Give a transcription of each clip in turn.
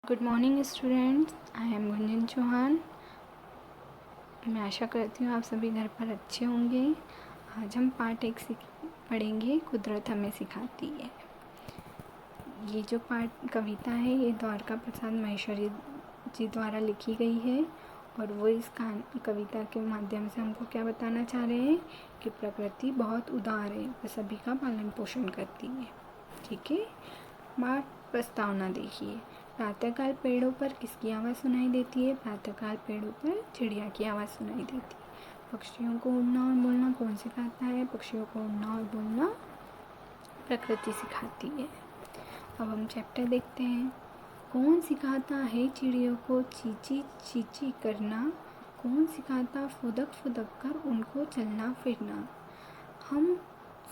Good morning students, I am Gunjan Chauhan. मैं आशा करती हूँ आप सभी घर पर अच्छे होंगे। आज हम पार्ट 1 पढ़ेंगे, कुदरत हमें सिखाती है। ये जो पार्ट कविता है ये द्वारका प्रसाद महेश्वरी जी द्वारा लिखी गई है और वो इस कविता के माध्यम से हमको क्या बताना चाह रहे हैं कि प्रकृति बहुत उदार है, वह सभी का पालन पोषण करती है। ठीक है, पाठ प्रस्तावना देखिए। प्रातःकाल पेड़ों पर किसकी आवाज़ सुनाई देती है? प्रातःकाल पेड़ों पर चिड़िया की आवाज़ सुनाई देती है। पक्षियों को उड़ना और बोलना कौन सिखाता है? पक्षियों को उड़ना और बोलना प्रकृति सिखाती है। अब हम चैप्टर देखते हैं। कौन सिखाता है चिड़ियों को चींची चींची करना? कौन सिखाता फुदक फुदक कर उनको चलना फिरना? हम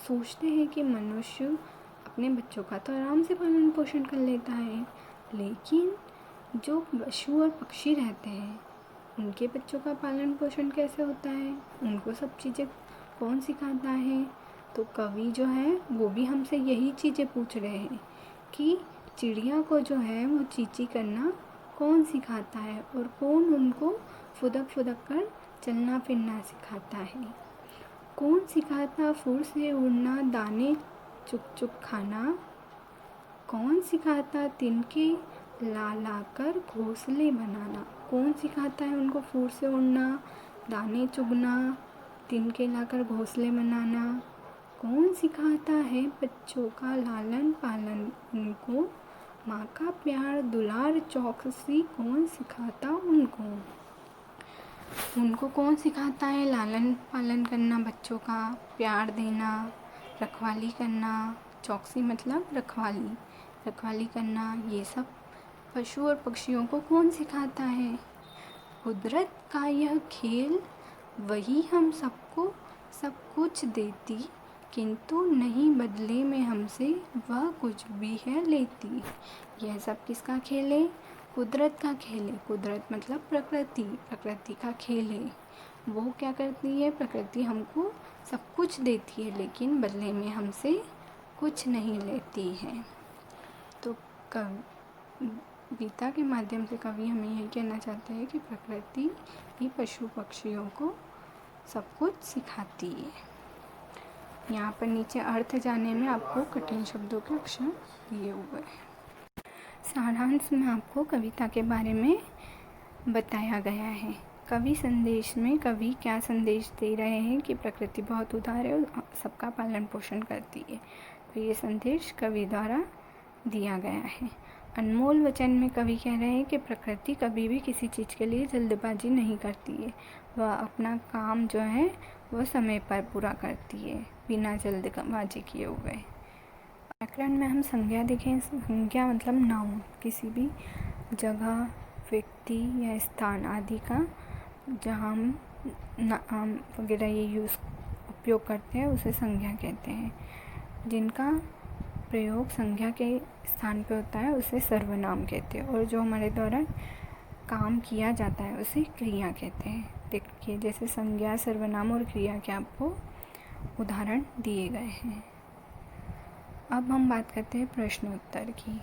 सोचते हैं कि मनुष्य अपने बच्चों का तो आराम से पालन पोषण कर लेता है, लेकिन जो पशु और पक्षी रहते हैं उनके बच्चों का पालन पोषण कैसे होता है? उनको सब चीज़ें कौन सिखाता है? तो कवि जो है वो भी हमसे यही चीज़ें पूछ रहे हैं कि चिड़िया को जो है वो चींची करना कौन सिखाता है और कौन उनको फुदक फुदक कर चलना फिरना सिखाता है? कौन सिखाता फुर से उड़ना, दाने चुग चुग खाना? कौन सिखाता तिनके ला ला कर घोंसले बनाना? कौन सिखाता है उनको फुर से उड़ना, दाने चुगना, तिनके लाकर घोंसले बनाना? कौन सिखाता है बच्चों का लालन पालन उनको? माँ का प्यार दुलार चौकसी कौन सिखाता उनको? उनको कौन सिखाता है लालन पालन करना, बच्चों का प्यार देना, रखवाली करना? चौकसी मतलब रखवाली करना। ये सब पशु और पक्षियों को कौन सिखाता है? कुदरत का यह खेल, वही हम सबको सब कुछ देती, किंतु नहीं बदले में हमसे वह कुछ भी है लेती। यह सब किसका खेल है? कुदरत का खेल है। कुदरत मतलब प्रकृति का खेल है। वो क्या करती है? प्रकृति हमको सब कुछ देती है, लेकिन बदले में हमसे कुछ नहीं लेती है। तो कविता के माध्यम से कवि हमें यही कहना चाहते हैं कि प्रकृति ही पशु पक्षियों को सब कुछ सिखाती है। यहाँ पर नीचे अर्थ जानने में आपको कठिन शब्दों के अक्षर दिए हुए हैं। सारांश में आपको कविता के बारे में बताया गया है। कवि संदेश में कवि क्या संदेश दे रहे हैं कि प्रकृति बहुत उदार है और सबका पालन पोषण करती है। तो ये संदेश कवि द्वारा दिया गया है। अनमोल वचन में कवि कह रहे हैं कि प्रकृति कभी भी किसी चीज़ के लिए जल्दबाजी नहीं करती है। वह अपना काम जो है वह समय पर पूरा करती है, बिना जल्दबाजी किए हुए। व्याकरण में हम संज्ञा देखें। संज्ञा मतलब नाउन, किसी भी जगह, व्यक्ति या स्थान आदि का जहाँ हम नाम वगैरह ये उपयोग करते हैं उसे संज्ञा कहते हैं। जिनका प्रयोग संज्ञा के स्थान पे होता है उसे सर्वनाम कहते हैं, और जो हमारे द्वारा काम किया जाता है उसे क्रिया कहते हैं। देखिए, जैसे संज्ञा, सर्वनाम और क्रिया के आपको उदाहरण दिए गए हैं। अब हम बात करते हैं प्रश्नोत्तर की।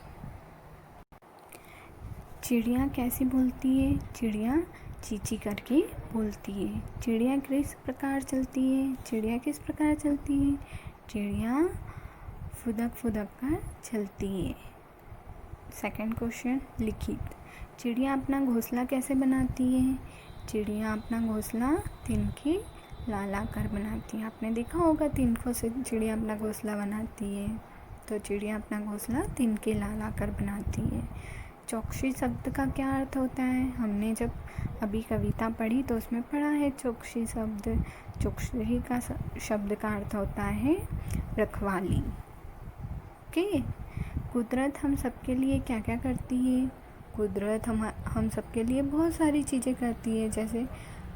चिड़िया कैसी बोलती है? चिड़िया चींची करके बोलती है। चिड़िया किस प्रकार चलती है? चिड़िया किस प्रकार चलती है? चिड़िया फुदक फुदक कर चलती है। सेकंड क्वेश्चन लिखित। चिड़िया अपना घोंसला कैसे बनाती है? चिड़िया अपना घोंसला तिनके ला ला कर बनाती है। आपने देखा होगा तिनकों से चिड़िया अपना घोंसला बनाती है। तो चिड़िया अपना घोंसला तिनके ला ला कर बनाती है। चौकसी शब्द का क्या अर्थ होता है? हमने जब अभी कविता पढ़ी तो उसमें पढ़ा है चौकसी शब्द। चौकसी का शब्द का अर्थ होता है रखवाली। ओके। कुदरत हम सबके लिए क्या क्या करती है? कुदरत हम सबके लिए बहुत सारी चीज़ें करती है, जैसे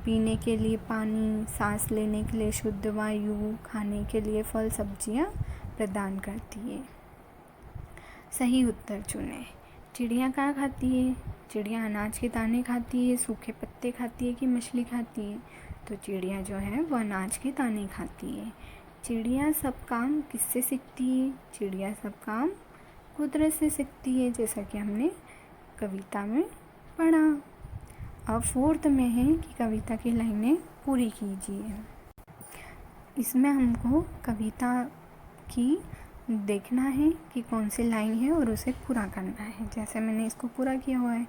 पीने के लिए पानी, सांस लेने के लिए शुद्ध वायु, खाने के लिए फल सब्जियां प्रदान करती है। सही उत्तर चुनें। चिड़िया क्या खाती है? चिड़िया अनाज के दाने खाती है, सूखे पत्ते खाती है कि मछली खाती है? तो चिड़िया जो है वो अनाज के दाने खाती है। चिड़िया सब काम किससे सीखती है? चिड़िया सब काम कुदरत से सीखती है, जैसा कि हमने कविता में पढ़ा। अब 4th में है कि कविता की लाइनें पूरी कीजिए। इसमें हमको कविता की देखना है कि कौन सी लाइन है और उसे पूरा करना है। जैसे मैंने इसको पूरा किया हुआ है।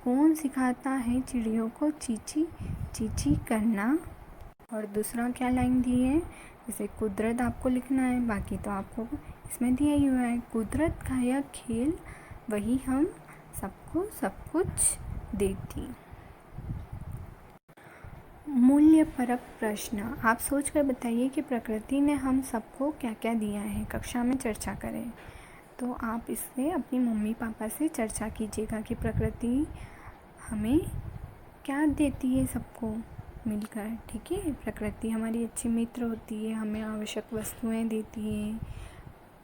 कौन सिखाता है चिड़ियों को चींची चींची करना। और दूसरा क्या लाइन दी है, जैसे कुदरत आपको लिखना है, बाकी तो आपको इसमें दिया ही हुआ है। कुदरत का यह खेल वही हम सबको सब कुछ देती। मूल्यपरक प्रश्न, आप सोचकर बताइए कि प्रकृति ने हम सबको क्या क्या दिया है। कक्षा में चर्चा करें। तो आप इससे अपनी मम्मी पापा से चर्चा कीजिएगा कि प्रकृति हमें क्या देती है सबको मिलकर। ठीक है, प्रकृति हमारी अच्छी मित्र होती है, हमें आवश्यक वस्तुएं देती है,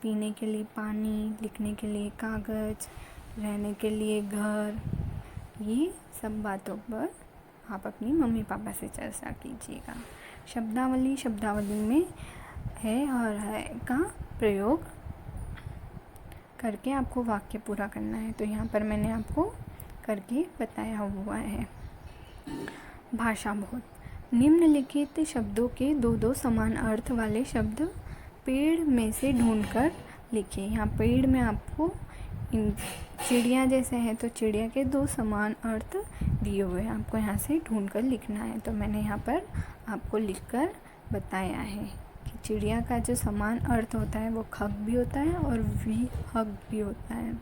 पीने के लिए पानी, लिखने के लिए कागज़, रहने के लिए घर। ये सब बातों पर आप अपनी मम्मी पापा से चर्चा कीजिएगा। शब्दावली में है और है का प्रयोग करके आपको वाक्य पूरा करना है। तो यहाँ पर मैंने आपको करके बताया हुआ है। भाषा बोध, निम्नलिखित शब्दों के दो समान अर्थ वाले शब्द पेड़ में से ढूंढकर लिखिए। यहाँ पेड़ में आपको चिड़िया जैसे है तो चिड़िया के 2 समान अर्थ दिए हुए हैं, आपको यहाँ से ढूंढकर लिखना है। तो मैंने यहाँ पर आपको लिखकर बताया है कि चिड़िया का जो समान अर्थ होता है वो खग भी होता है और विहग भी होता है।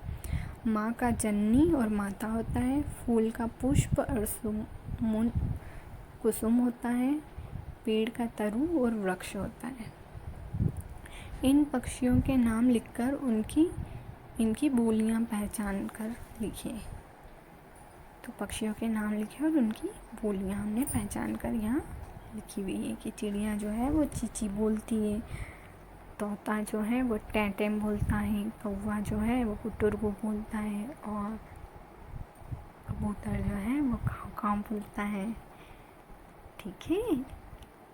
माँ का जननी और माता होता है। फूल का पुष्प और कुसुम होता है। पेड़ का तरु और वृक्ष होता है। इन पक्षियों के नाम लिखकर इनकी बोलियां पहचान कर लिखिए। तो पक्षियों के नाम लिखे और उनकी बोलियां हमने पहचान कर यहाँ लिखी हुई है कि चिड़िया जो है वो चींची बोलती है, तोता जो है वो टैं बोलता है, कौवा जो है वो कुटुरगु बोलता है और कबूतर जो है वो काव काव बोलता है। ठीक है,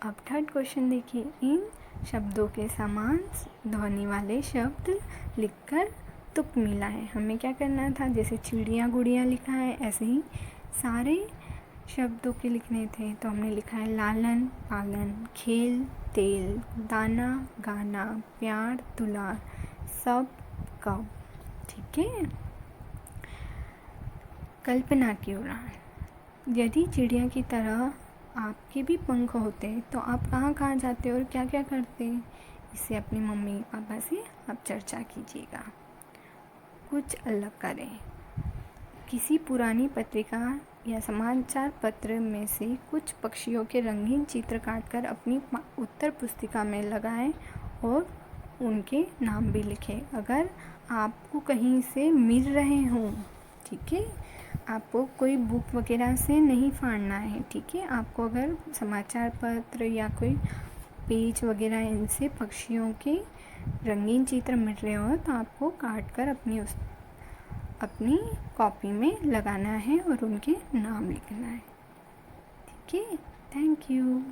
अब 3rd क्वेश्चन देखिए। इन शब्दों के समान ध्वनि वाले शब्द लिखकर तुक मिला है। हमें क्या करना था, जैसे चिड़िया गुड़िया लिखा है ऐसे ही सारे शब्दों के लिखने थे। तो हमने लिखा है लालन पालन, खेल तेल, दाना गाना, प्यार दुलार, सब कब। ठीक है, कल्पना की उड़ान, यदि चिड़िया की तरह आपके भी पंख होते तो आप कहाँ कहाँ जाते और क्या क्या करते। इसे अपनी मम्मी पापा से आप चर्चा कीजिएगा। कुछ अलग करें, किसी पुरानी पत्रिका या समाचार पत्र में से कुछ पक्षियों के रंगीन चित्र काटकर अपनी उत्तर पुस्तिका में लगाएं और उनके नाम भी लिखें। अगर आपको कहीं से मिल रहे हों, ठीक है, आपको कोई बुक वगैरह से नहीं फाड़ना है। ठीक है, आपको अगर समाचार पत्र या कोई पेज वगैरह इनसे पक्षियों के रंगीन चित्र मिल रहे हो तो आपको काट कर अपनी कॉपी में लगाना है और उनके नाम लिखना है। ठीक है, थैंक यू।